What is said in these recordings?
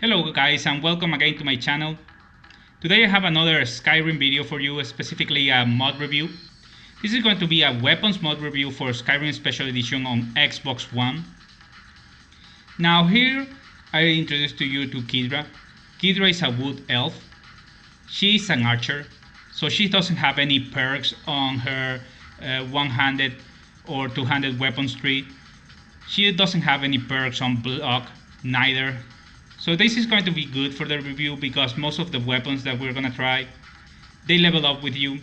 Hello guys and welcome again to my channel. Today I have another Skyrim video for you, specifically a mod review. This is going to be a weapons mod review for Skyrim Special Edition on Xbox One. Now here I introduce to you to Kidra. Kidra is a wood elf. She is an archer, so she doesn't have any perks on her one-handed or two-handed weapons tree. She doesn't have any perks on block neither. So this is going to be good for the review because most of the weapons that we're gonna try, they level up with you.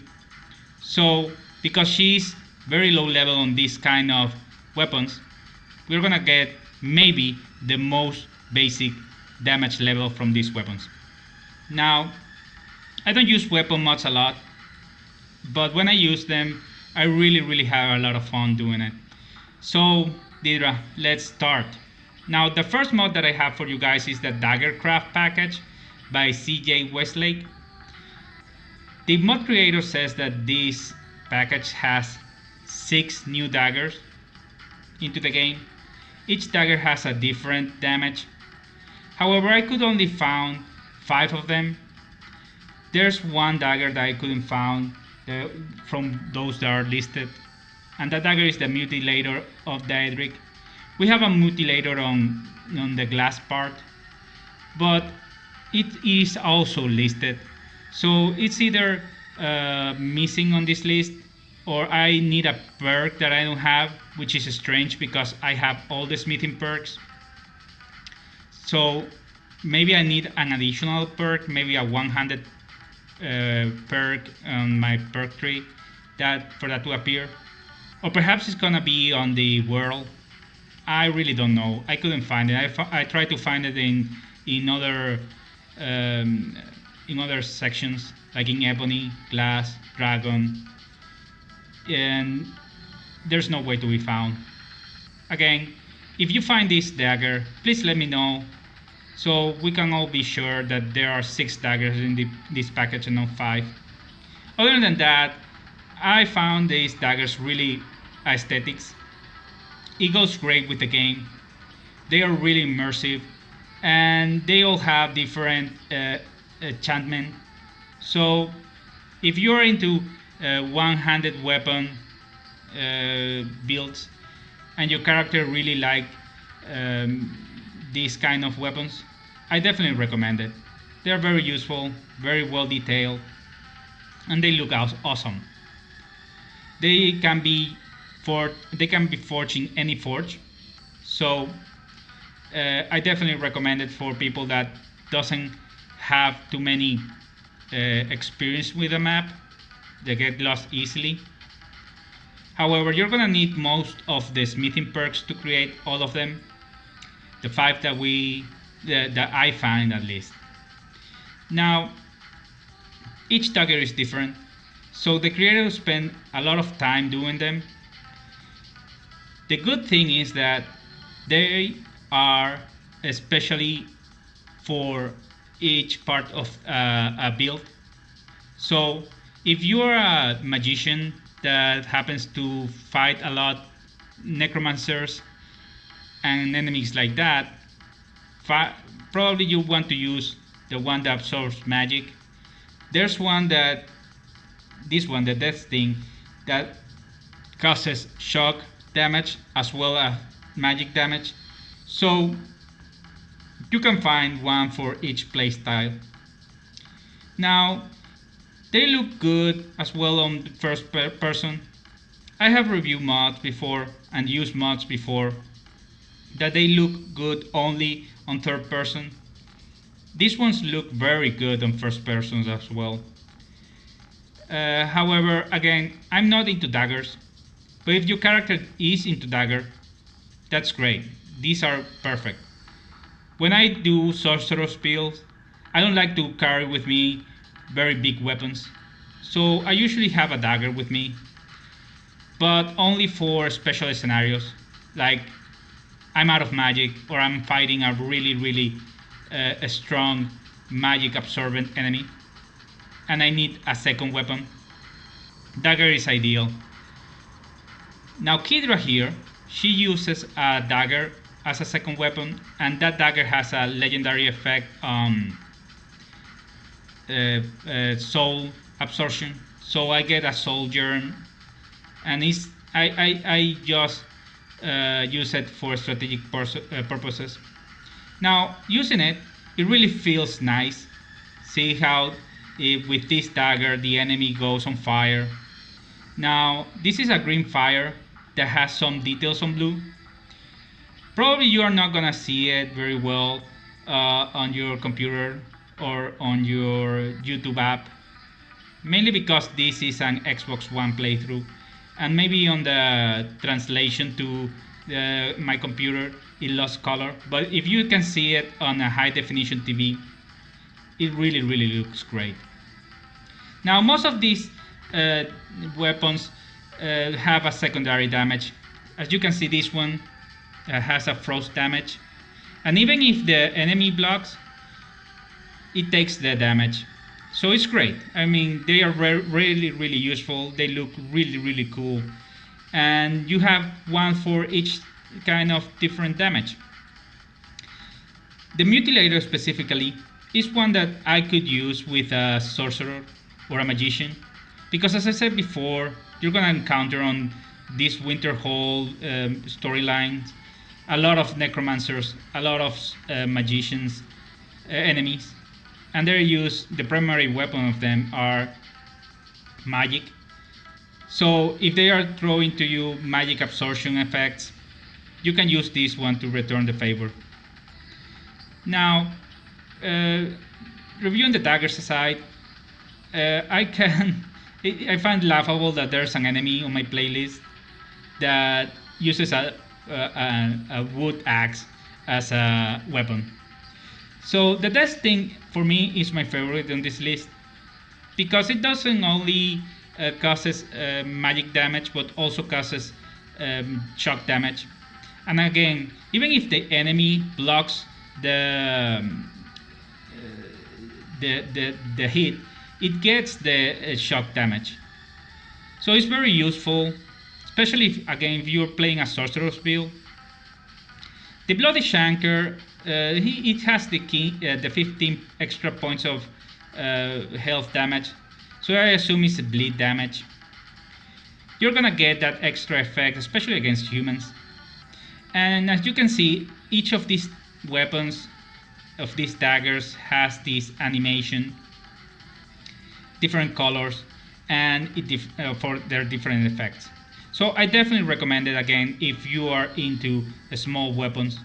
So because she's very low level on this kind of weapons, we're gonna get maybe the most basic damage level from these weapons. Now, I don't use weapon mods a lot, but when I use them, I really have a lot of fun doing it. So Didra, let's start. Now the first mod that I have for you guys is the Dagger Craft package by CJ Westlake. The mod creator says that this package has 6 new daggers into the game. Each dagger has a different damage. However, I could only find 5 of them. There's one dagger that I couldn't find from those that are listed, and that dagger is the Mutilator of Daedric. We have a mutilator on the glass part, but it is also listed. So it's either missing on this list, or I need a perk that I don't have, which is strange because I have all the smithing perks. So maybe I need an additional perk, maybe a one-handed perk on my perk tree for that to appear. Or perhaps it's gonna be on the world. I really don't know. I couldn't find it. I tried to find it in other sections, like in Ebony, Glass, Dragon, and there's no way to be found. Again, if you find this dagger, please let me know, so we can all be sure that there are 6 daggers in this package and not 5. Other than that, I found these daggers really aesthetics. It goes great with the game. They are really immersive, and they all have different enchantment. So if you're into one-handed weapon builds and your character really like these kind of weapons, I definitely recommend it. They're very useful, very well detailed, and they look awesome. They can be forged in any forge, so I definitely recommend it for people that doesn't have too many experience with the map. They get lost easily. However, you're gonna need most of the smithing perks to create all of them, the 5 that I find at least. Now each dagger is different, so the creators spend a lot of time doing them. The good thing is that they are especially for each part of a build. So if you're a magician that happens to fight a lot necromancers and enemies like that, probably you want to use the one that absorbs magic. There's one the death thing, that causes shock damage as well as magic damage, so you can find one for each playstyle. Now they look good as well on the first person. I have reviewed mods before and used mods before that they look good only on third person. These ones look very good on first person as well. However, again, I'm not into daggers. But if your character is into dagger, that's great. These are perfect. When I do sorcerer's builds, I don't like to carry with me very big weapons. So I usually have a dagger with me, but only for special scenarios, like I'm out of magic or I'm fighting a really a strong magic absorbent enemy and I need a second weapon. Dagger is ideal. Now Kidra here, she uses a dagger as a second weapon, and that dagger has a legendary effect on soul absorption. So I get a soul germ, and I just use it for strategic purposes. Now using it, it really feels nice. See how with this dagger the enemy goes on fire. Now this is a green fire that has some details on blue. Probably you are not gonna see it very well on your computer or on your YouTube app, mainly because this is an Xbox One playthrough, and maybe on the translation to my computer it lost color, but if you can see it on a high definition TV, it really looks great. Now most of these weapons have a secondary damage. As you can see, this one has a frost damage, and even if the enemy blocks, it takes the damage. So it's great. I mean, they are really useful. They look really cool, and you have one for each kind of different damage. The mutilator specifically is one that I could use with a sorcerer or a magician, because as I said before, you're gonna encounter on this Winterhold storylines a lot of necromancers, a lot of magicians, enemies, and the primary weapon of them are magic. So if they are throwing to you magic absorption effects, you can use this one to return the favor. Now, reviewing the daggers aside, I find laughable that there's an enemy on my playlist that uses a wood axe as a weapon. So the death thing for me is my favorite on this list, because it doesn't only causes magic damage, but also causes shock damage. And again, even if the enemy blocks the hit, it gets the shock damage. So it's very useful, especially if you're playing a sorcerer's build. The Bloody Shanker, it has the 15 extra points of health damage, so I assume it's a bleed damage. You're gonna get that extra effect, especially against humans. And as you can see, each of these weapons, of these daggers, has this animation, different colors, and for their different effects. So I definitely recommend it, again, if you are into small weapons,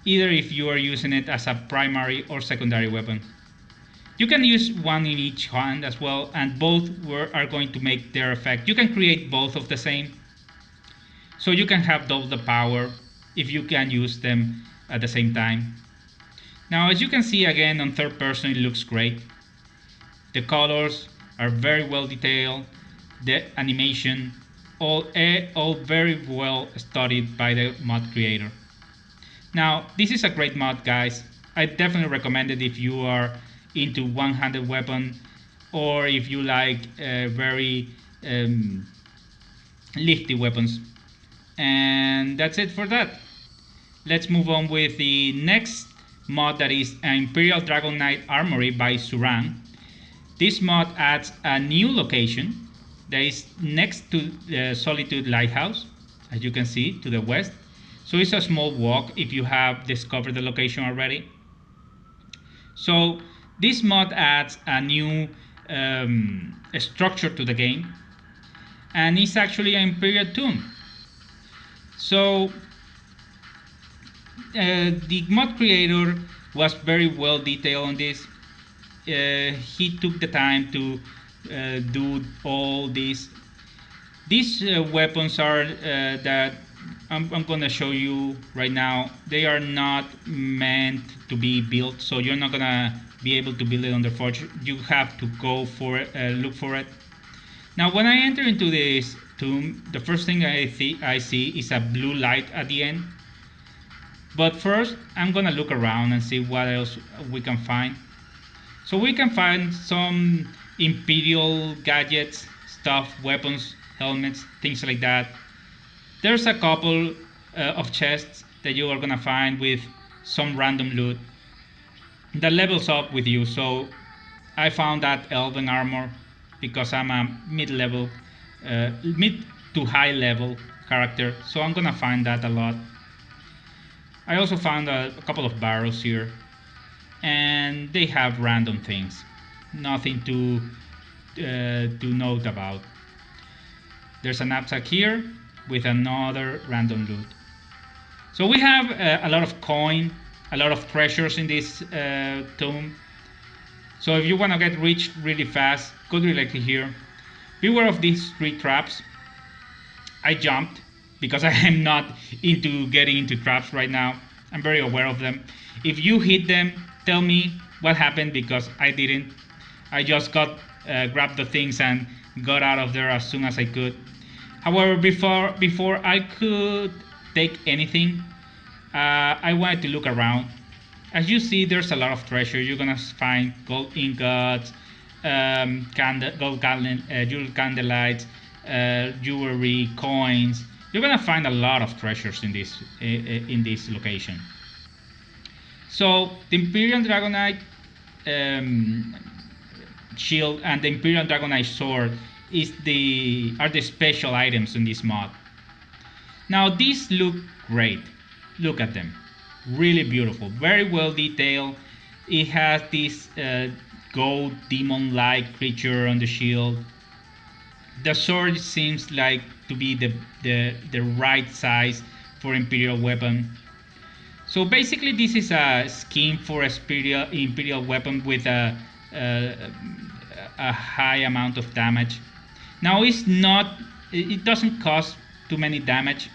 either if you are using it as a primary or secondary weapon. You can use one in each hand as well, and both are going to make their effect. You can create both of the same, so you can have double the power if you can use them at the same time. Now, as you can see, again, on third person, it looks great. The colors are very well detailed. The animation, all very well studied by the mod creator. Now, this is a great mod, guys. I definitely recommend it if you are into one-handed weapon, or if you like very lifty weapons. And that's it for that. Let's move on with the next mod, that is Imperial Dragon Knight Armory by Suran. This mod adds a new location that is next to the Solitude Lighthouse, as you can see to the west. So it's a small walk if you have discovered the location already. So this mod adds a new structure to the game, and it's actually an Imperial tomb. So the mod creator was very well detailed on this. He took the time to do all this. These weapons are that I'm going to show you right now. They are not meant to be built, so you're not going to be able to build it on the forge. You have to go for it, look for it. Now, when I enter into this tomb, the first thing I see is a blue light at the end. But first, I'm gonna look around and see what else we can find. So we can find some Imperial gadgets, stuff, weapons, helmets, things like that. There's a couple of chests that you are gonna find with some random loot that levels up with you. So I found that elven armor because I'm a mid-level, mid to high level character, so I'm gonna find that a lot. I also found a couple of barrels here, and they have random things, nothing to note about. There's a knapsack here with another random loot. So we have a lot of coin, a lot of treasures in this tomb. So if you want to get rich really fast, go directly here. Beware of these 3 traps. I jumped because I am not into getting into traps right now. I'm very aware of them. If you hit them, tell me what happened, because I didn't. I just grabbed the things and got out of there as soon as I could. However, before I could take anything, I wanted to look around. As you see, there's a lot of treasure. You're gonna find gold ingots, jewel candlelights, jewelry, coins. You're gonna find a lot of treasures in this location. So the Imperial Dragonite shield and the Imperial Dragonite sword are the special items in this mod. Now these look great. Look at them. Really beautiful, very well detailed. It has this gold demon-like creature on the shield. The sword seems like to be the right size for Imperial weapon. So basically this is a skin for Imperial weapon with a high amount of damage. Now it doesn't cost too many damage.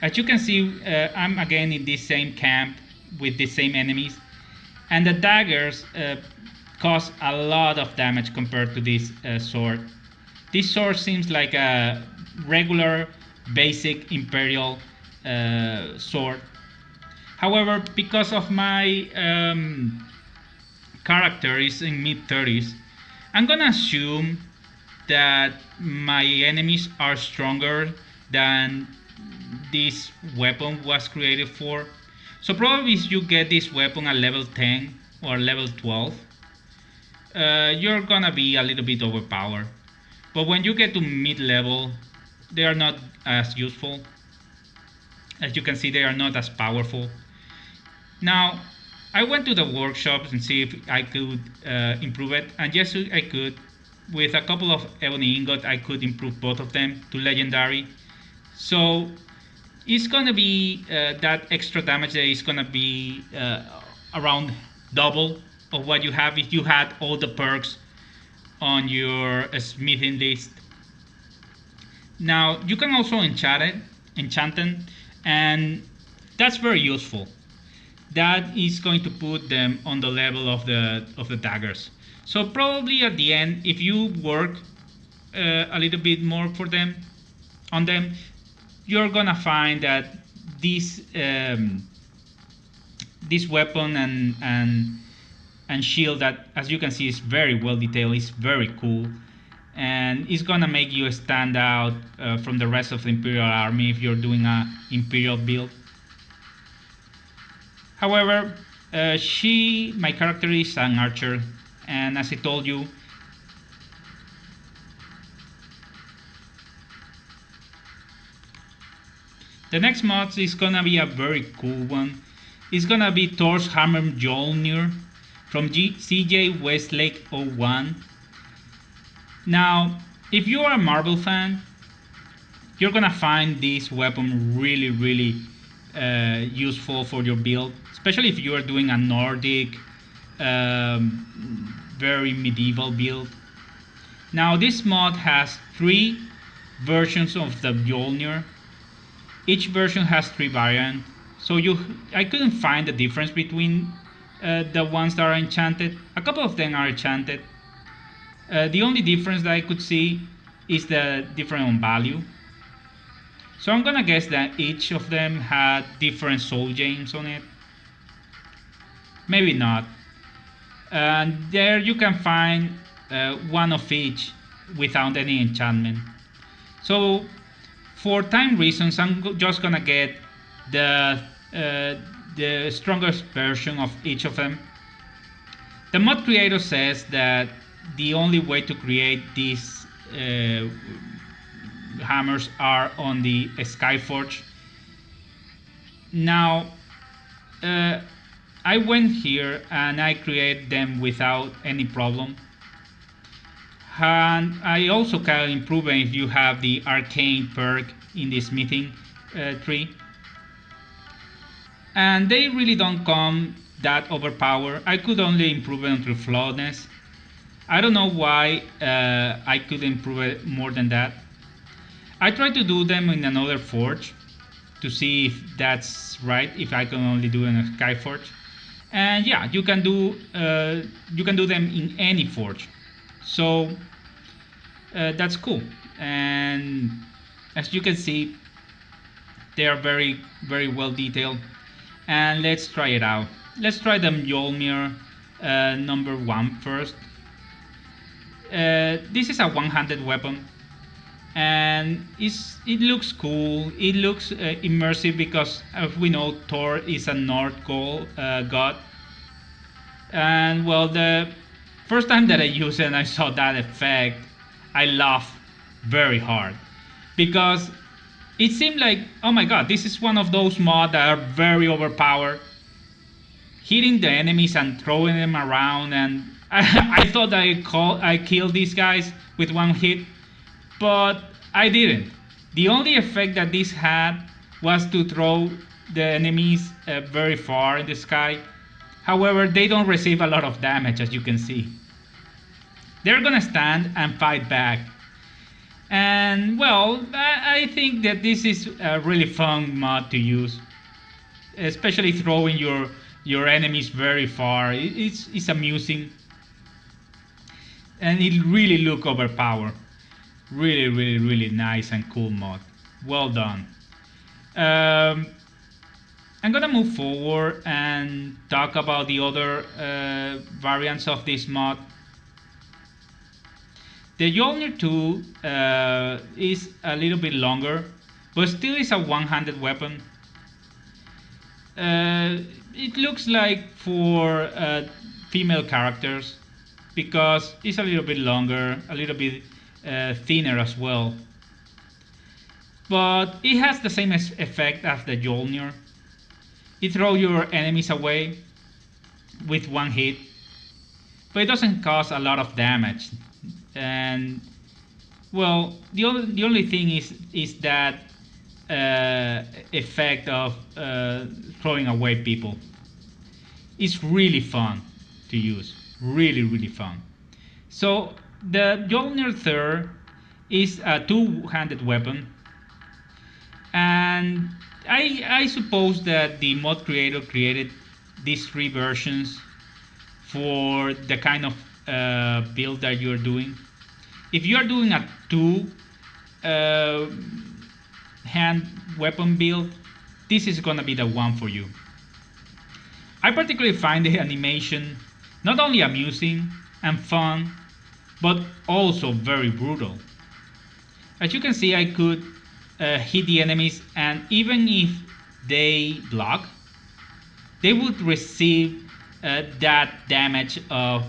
As you can see, I'm again in this same camp with the same enemies, and the daggers cause a lot of damage compared to this sword. This sword seems like a regular, basic Imperial sword. However, because of my character is in mid-30s, I'm gonna assume that my enemies are stronger than this weapon was created for. So probably if you get this weapon at level 10 or level 12, you're gonna be a little bit overpowered. But when you get to mid-level, they are not as useful. As you can see, they are not as powerful. Now, I went to the workshops and see if I could improve it, and yes, I could. With a couple of ebony ingots, I could improve both of them to legendary. So it's gonna be that extra damage that is gonna be around double of what you have if you had all the perks on your smithing list. Now you can also enchant them, and that's very useful. That is going to put them on the level of the daggers. So probably at the end, if you work a little bit more on them, you're gonna find that this weapon and shield, that as you can see is very well detailed, is very cool, and it's gonna make you stand out from the rest of the Imperial army if you're doing a Imperial build. However, my character is an archer, and as I told you, the next mod is gonna be a very cool one. It's gonna be Thor's Hammer Mjolnir from CJ Westlake 01. Now, if you are a Marvel fan, you're gonna find this weapon really useful for your build, especially if you are doing a Nordic, very medieval build. Now this mod has 3 versions of the Mjolnir. Each version has 3 variants, so I couldn't find the difference between the ones that are enchanted. A couple of them are enchanted. The only difference that I could see is the difference on value. So I'm gonna guess that each of them had different soul gems on it. Maybe not. And there you can find one of each without any enchantment. So for time reasons, I'm just gonna get the the strongest version of each of them. The mod creator says that the only way to create these hammers are on the Skyforge. Now, I went here and I create them without any problem. And I also can improve it if you have the arcane perk in the smithing tree. And they really don't come that overpowered. I could only improve them through flawlessness. I don't know why I could improve it more than that. I tried to do them in another forge to see if that's right, if I can only do it in a Skyforge. And yeah, you can do them in any forge. So that's cool. And as you can see, they are very, very well detailed. And let's try it out. Let's try the Mjolnir number 1 first. This is a one-handed weapon, and it looks cool. It looks immersive because, as we know, Thor is a Norse god. And well, the first time that I used it and I saw that effect, I laughed very hard because it seemed like, oh my god, this is one of those mods that are very overpowered, hitting the enemies and throwing them around. And I thought I killed these guys with one hit, but I didn't. The only effect that this had was to throw the enemies very far in the sky. However, they don't receive a lot of damage, as you can see. They're gonna stand and fight back. And well, I think that this is a really fun mod to use, especially throwing your enemies very far. It's amusing, and it really look overpowered. Really, really, really nice and cool mod. Well done. I'm gonna move forward and talk about the other variants of this mod. The Mjolnir 2 is a little bit longer, but still is a one-handed weapon. It looks like for female characters because it's a little bit longer, a little bit thinner as well. But it has the same effect as the Mjolnir. It throws your enemies away with one hit, but it doesn't cause a lot of damage. And well, the only thing is that effect of throwing away people. It's really fun to use, really, really fun. So the Mjolnir 3 is a two-handed weapon, and I suppose that the mod creator created these 3 versions for the kind of build that you're doing. If you are doing a 2-hand weapon build, this is gonna be the one for you. I particularly find the animation not only amusing and fun, but also very brutal. As you can see, I could hit the enemies, and even if they block, they would receive that damage of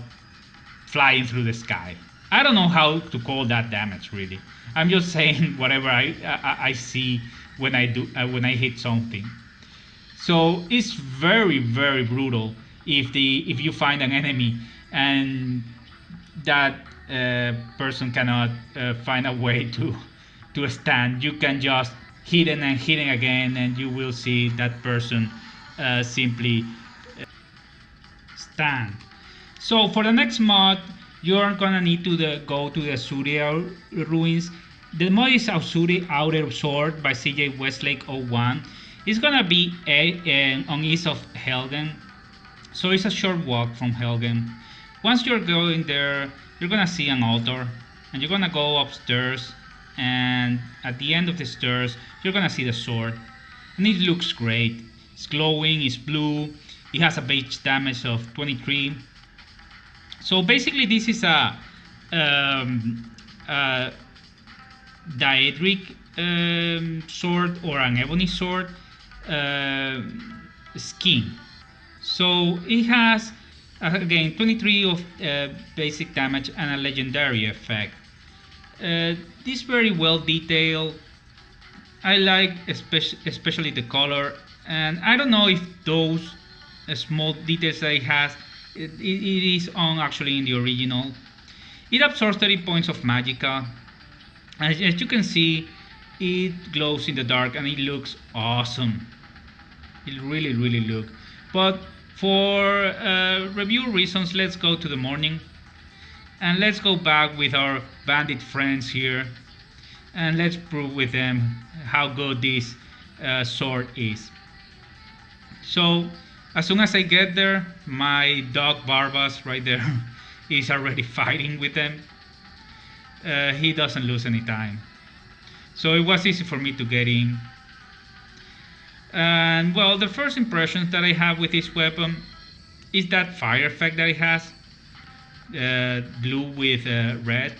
flying through the sky. I don't know how to call that damage, really. I'm just saying whatever I see when I hit something. So it's very, very brutal if you find an enemy and that person cannot find a way to stand. You can just hit it and hit it again, and you will see that person simply stand. So for the next mod, you're gonna need to go to the Asura ruins. The mod is Asura Sword by CJ Westlake 01. It's gonna be on east of Helgen, so it's a short walk from Helgen. Once you're going there, you're gonna see an altar, and you're gonna go upstairs, and at the end of the stairs, you're gonna see the sword, and it looks great. It's glowing, it's blue, it has a base damage of 23. So basically, this is a Daedric sword or an ebony sword. uh, skin. So it has again 23 of basic damage and a legendary effect. This very well detailed. I like especially the color, and I don't know if those small details that it has it is on actually in the original. It absorbs 30 points of magicka. As you can see, it glows in the dark and it looks awesome. It really looks. But for review reasons, let's go to the morning and let's go back with our bandit friends here and let's prove with them how good this sword is. So as soon as I get there, my dog Barbas right there is already fighting with them. He doesn't lose any time. So it was easy for me to get in. And well, the first impressions that I have with this weapon is that fire effect that it has, blue with red.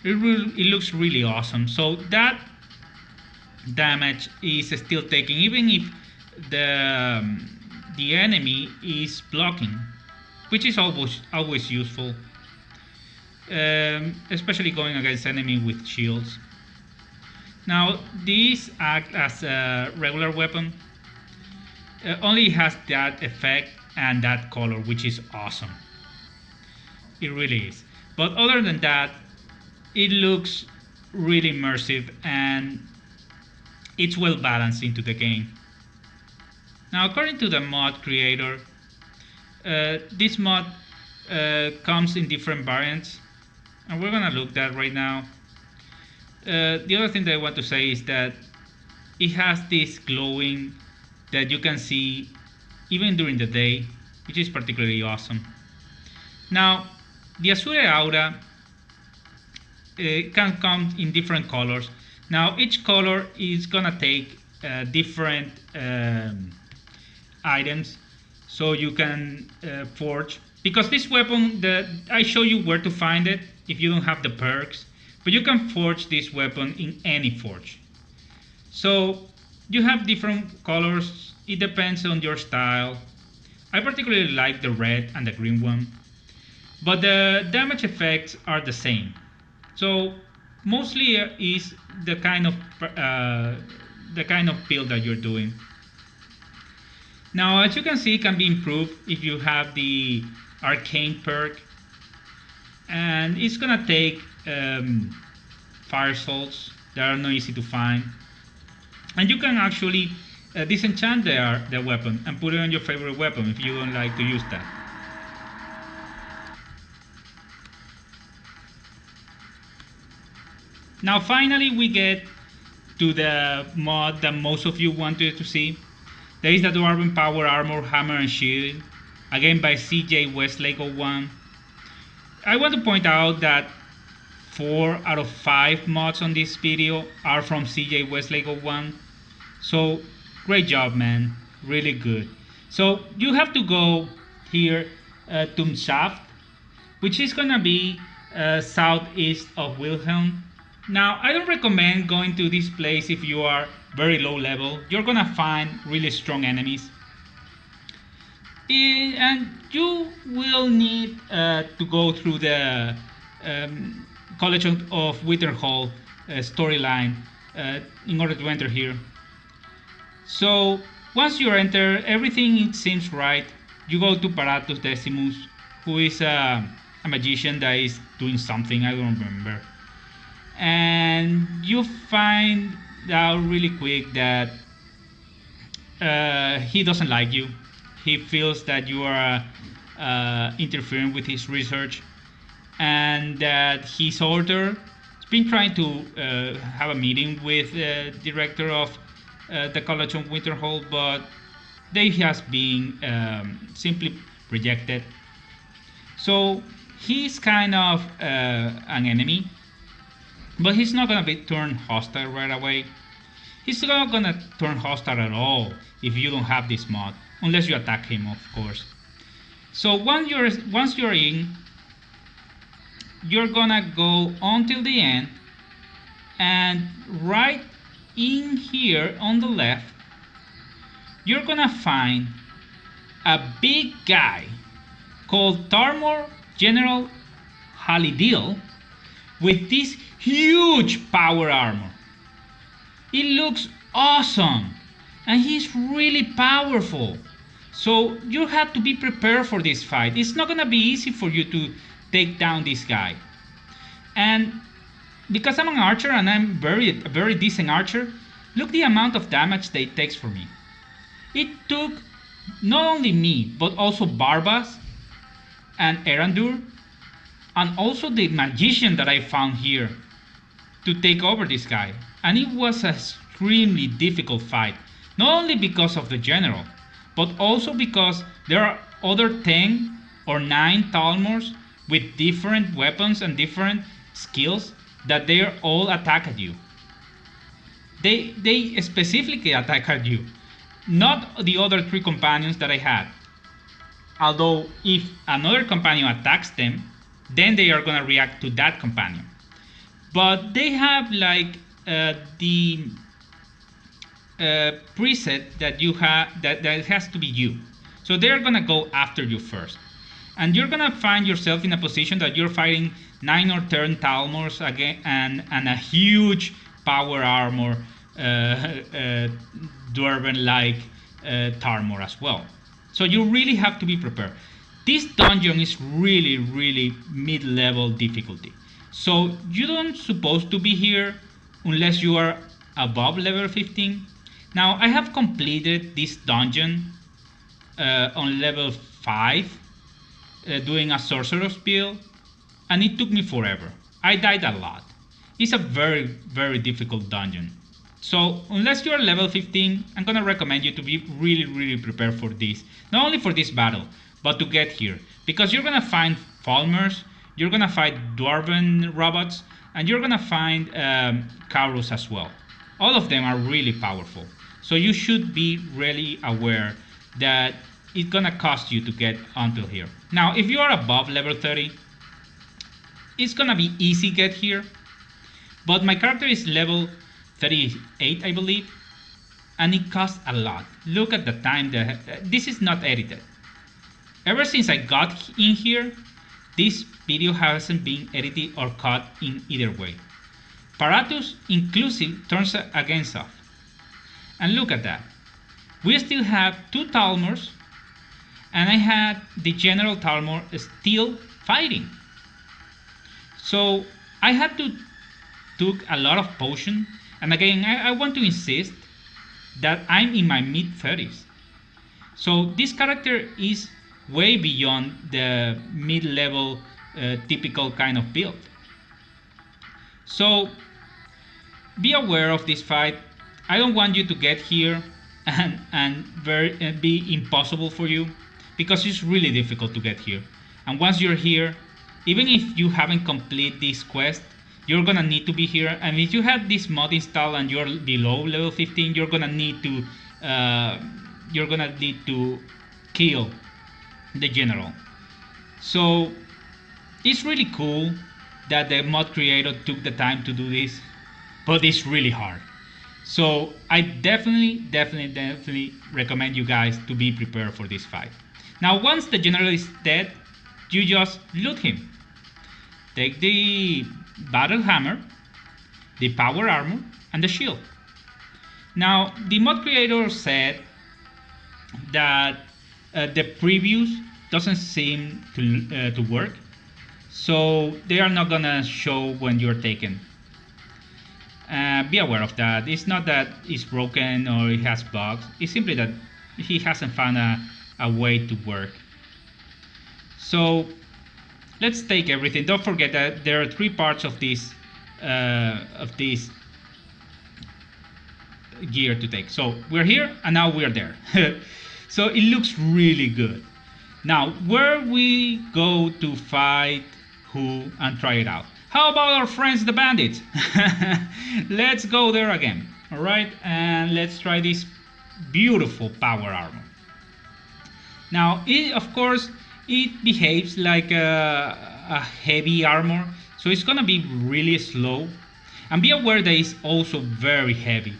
It looks really awesome. So that damage is still taken, even if the enemy is blocking, which is always useful, especially going against enemy with shields. Now these act as a regular weapon, only has that effect and that color, which is awesome. It really is. But other than that, it looks really immersive and it's well balanced into the game. Now according to the mod creator, this mod comes in different variants, and we're gonna look at that right now. The other thing that I want to say is that it has this glowing that you can see even during the day, which is particularly awesome. Now the Asura aura can come in different colors. Now each color is gonna take different items, so you can forge, because this weapon, I show you where to find it if you don't have the perks, but you can forge this weapon in any forge. So you have different colors, it depends on your style. I particularly like the red and the green one, but the damage effects are the same. So mostly is the kind of build that you're doing. Now as you can see, it can be improved if you have the arcane perk, and it's gonna take fire salts that are not easy to find, and you can actually disenchant the weapon and put it on your favorite weapon if you don't like to use that. Now finally we get to the mod that most of you wanted to see. There is the Dwarven Power Armor, Hammer and Shield, again by CJ Westlake 01. I want to point out that 4 out of 5 mods on this video are from CJ Westlake 01. So great job, man, really good. So you have to go here to Mshaft, which is gonna be southeast of Wilhelm. Now I don't recommend going to this place if you are very low level. You're gonna find really strong enemies, and you will need to go through the Collection of Winterhold storyline in order to enter here. So once you enter, everything it seems right. You go to Paratus Decimus, who is a magician that is doing something, I don't remember, and you find out really quick that he doesn't like you. He feels that you are interfering with his research, and that his order has been trying to have a meeting with the director of the College of Winterhold, but they has been simply rejected. So he's kind of an enemy, but he's not gonna be turned hostile right away. He's not gonna turn hostile at all if you don't have this mod, unless you attack him, of course. So once you're in, you're gonna go until the end, and right in here on the left you're gonna find a big guy called Tarmor General Halidil with this huge power armor. It looks awesome and he's really powerful. So you have to be prepared for this fight. It's not gonna be easy for you to take down this guy. And because I'm an archer and I'm a very decent archer, look the amount of damage that it takes for me. It took not only me, but also Barbas and Erandur, and also the magician that I found here to take over this guy. And it was an extremely difficult fight, not only because of the general, but also because there are other 10 or 9 Talmors with different weapons and different skills that they all attack at you. They specifically attack at you, not the other 3 companions that I had. Although if another companion attacks them, then they are gonna react to that companion. But they have like the preset that you have that it has to be you. So they're gonna go after you first, and you're gonna find yourself in a position that you're fighting 9 or 10 Talmors again, and a huge power armor Dwarven-like Tarmor as well. So you really have to be prepared. This dungeon is really mid-level difficulty. So you don't supposed to be here unless you are above level 15. Now I have completed this dungeon on level 5 doing a sorcerer's build, and it took me forever. I died a lot. It's a very difficult dungeon. So unless you're level 15, I'm gonna recommend you to be really prepared for this. Not only for this battle, but to get here. Because you're gonna find Falmers, you're gonna fight Dwarven robots, and you're gonna find Kaurus as well. All of them are really powerful. So you should be really aware that it's gonna cost you to get until here. Now, if you are above level 30, it's gonna be easy to get here. But my character is level 38, I believe, and it costs a lot. Look at the time that this is not edited. Ever since I got in here, this video hasn't been edited or cut in either way. Paratus inclusive turns against us. And look at that. We still have 2 Talmors, and I had the General Talmor still fighting. So I had to took a lot of potion, and again I want to insist that I'm in my mid-30s. So this character is way beyond the mid-level typical kind of build. So be aware of this fight. I don't want you to get here and be impossible for you, because it's really difficult to get here. And once you're here, even if you haven't completed this quest, you're gonna need to be here. And if you have this mod installed and you're below level 15, you're gonna need to kill the general. So it's really cool that the mod creator took the time to do this, but it's really hard. So I definitely recommend you guys to be prepared for this fight. Now once the general is dead, you just loot him. Take the battle hammer, the power armor, and the shield. Now the mod creator said that the previews doesn't seem to work, so they are not gonna show when you're taken. Be aware of that. It's not that it's broken or it has bugs. It's simply that he hasn't found a way to work. So let's take everything. Don't forget that there are 3 parts of this gear to take. So we're here and now we're there. So it looks really good. Now where we go to fight who and try it out? How about our friends the bandits? Let's go there again. All right, and let's try this beautiful power armor. Now of course it behaves like a heavy armor, so it's gonna be really slow. And be aware that it's also very heavy,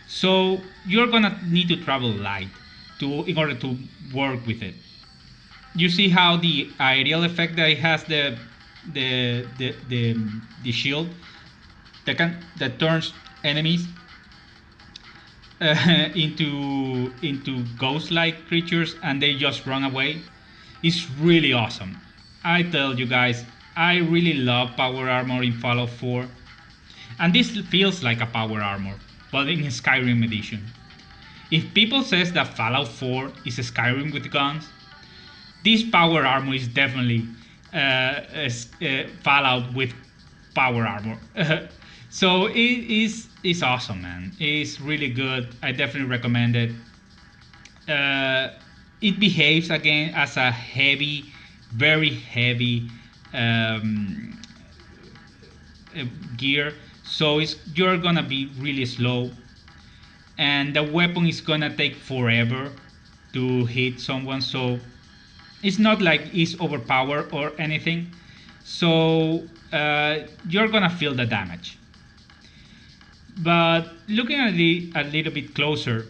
so you're gonna need to travel light. in order to work with it. You see how the aerial effect that it has, the shield that turns enemies into ghost-like creatures and they just run away. It's really awesome. I tell you guys, I really love power armor in Fallout 4, and this feels like a power armor, but in Skyrim edition. If people says that Fallout 4 is a Skyrim with guns, this power armor is definitely Fallout with power armor. So it's awesome, man. It's really good. I definitely recommend it. It behaves again as a heavy, very heavy gear, so you're gonna be really slow, and the weapon is gonna take forever to hit someone. So it's not like it's overpowered or anything. So you're gonna feel the damage. But looking at it a little bit closer,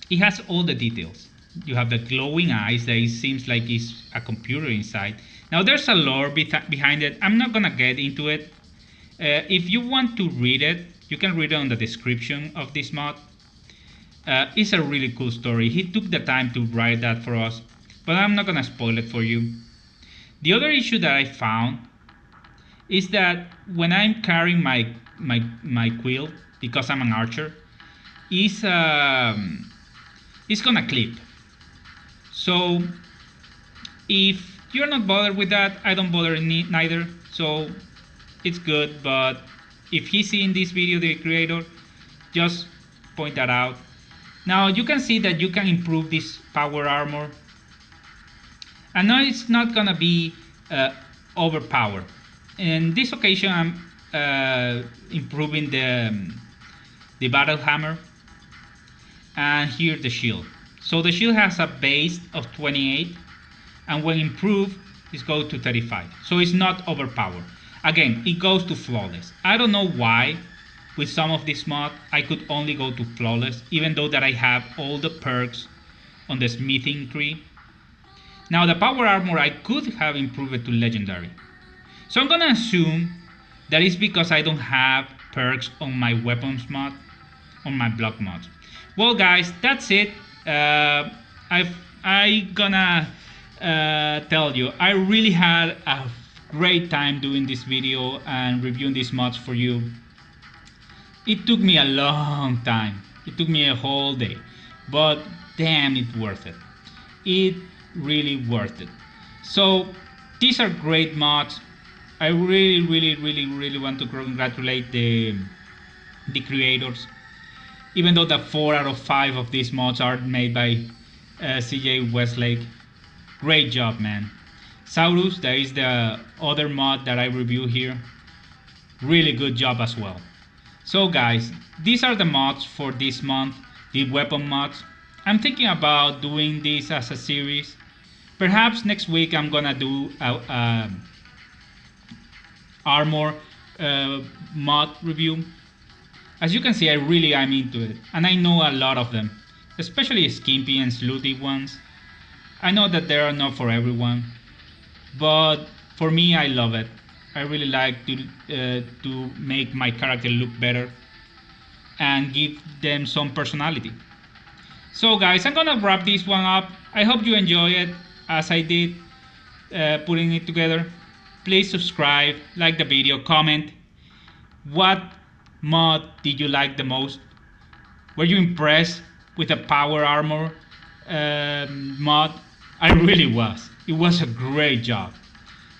it has all the details. You have the glowing eyes that it seems like it's a computer inside. Now there's a lore behind it. I'm not gonna get into it. If you want to read it, you can read it on the description of this mod. It's a really cool story. He took the time to write that for us, but I'm not gonna spoil it for you. The other issue that I found is that when I'm carrying my quill, because I'm an archer, it's gonna clip. So if you're not bothered with that, I don't bother neither. So it's good. But if he's seeing this video, the creator, just point that out. Now you can see that you can improve this power armor, and now it's not gonna be overpowered. In this occasion, I'm improving the battle hammer, and here the shield. So the shield has a base of 28, and when improved, it goes to 35. So it's not overpowered. Again, it goes to flawless. I don't know why with some of this mod I could only go to flawless, even though that I have all the perks on the smithing tree. Now the power armor, I could have improved it to legendary. So I'm gonna assume that it's because I don't have perks on my weapons mod, on my block mods. Well guys, that's it. I gonna tell you, I really had a great time doing this video and reviewing these mods for you. It took me a long time. It took me a whole day, but damn, it's worth it. It really worth it. So these are great mods. I really want to congratulate the creators. Even though the 4 out of 5 of these mods are made by CJ Westlake. Great job, man. Saurus, that is the other mod that I review here. Really good job as well. So guys, these are the mods for this month, the weapon mods. I'm thinking about doing this as a series. Perhaps next week I'm gonna do a armor mod review. As you can see, I really am into it, and I know a lot of them, especially skimpy and slutty ones. I know that they are not for everyone, but for me, I love it. I really like to make my character look better and give them some personality. So guys, I'm gonna wrap this one up. I hope you enjoy it as I did putting it together. Please subscribe, like the video, comment. What mod did you like the most? Were you impressed with the power armor mod? I really was. It was a great job.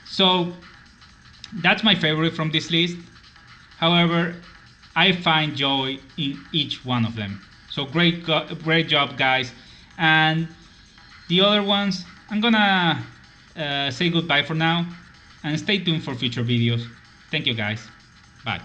So that's my favorite from this list. However, I find joy in each one of them. So great job, guys. And the other ones, I'm gonna say goodbye for now, and stay tuned for future videos. Thank you, guys. Bye.